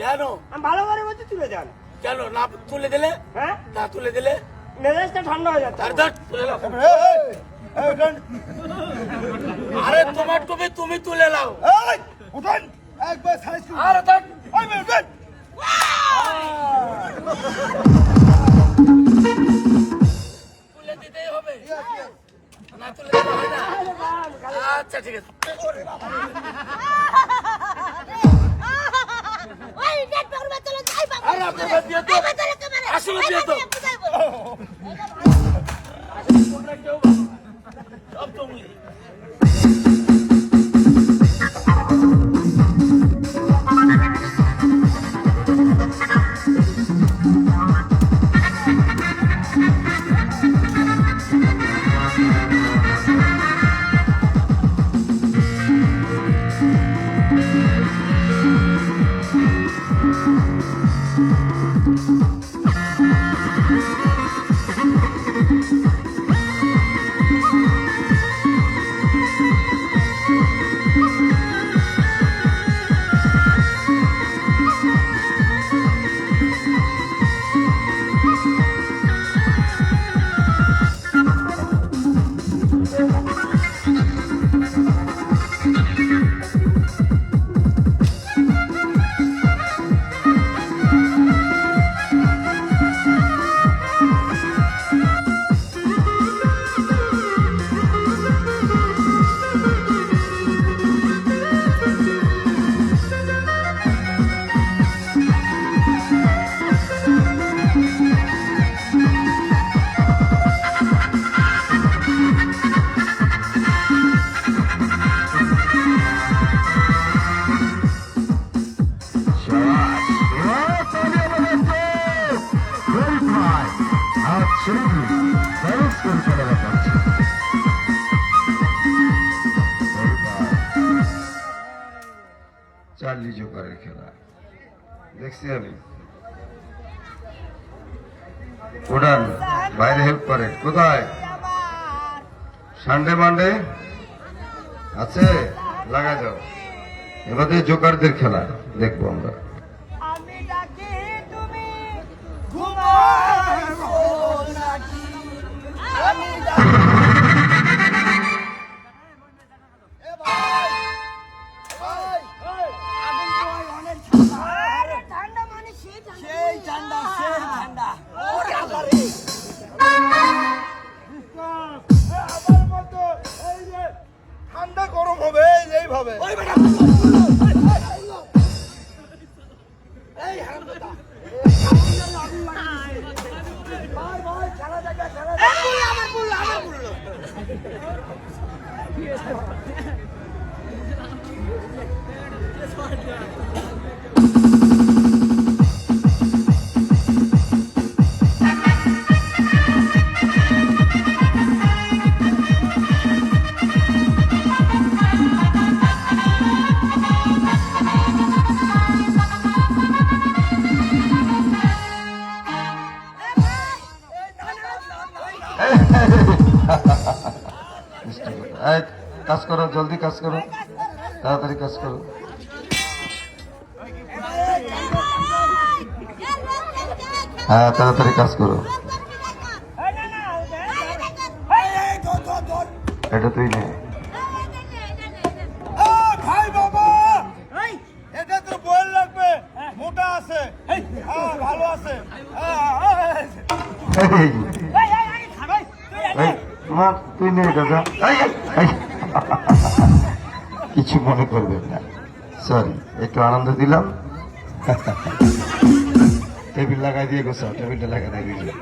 কেন আমি ভালো করে বলছি তুলে যান কেন না তুলে দিলে হ্যাঁ না তুলে দিলে মেজাজটা ঠান্ডা হয়ে যাচ্ছে আরে তোমার টুপি তুমি তুলে নাও উঠান একবার সাইজ আরে তুলে দিতেই হবে না তুলে দিতে হয় না আচ্ছা ঠিক আছে আসলে দিয়ে তো সব জঙ্গলি চার্লি জোকারের খেলা দেখছি আমি উড়ান বাইরে হেল্প করে কোথায় সানডে মানডে আছে লাগা যাও এবারে জোকারদের খেলা দেখবো আমরা হবে এইভাবে। ওই বেটা এই হারামজাদা ভাই ভাই খেলা দেখা খেলা আমার বললো এই, কাজ করো, জলদি কাজ করো, তাড়াতাড়ি কাজ করো। হ্যাঁ, তাড়াতাড়ি কাজ করো। এটা তুই নে। ভাই বাবা, এটা তো বল লাগবে, মোটা আছে, ভালো আছে। এই, এই, তোমার তুই নে এটা যা। এই, এই। কিছু মনে করবেন না, সরি, একটু আনন্দ দিলাম। টেবিল লাগাই দিয়ে গোসা, টেবিলটা লাগাই দিয়ে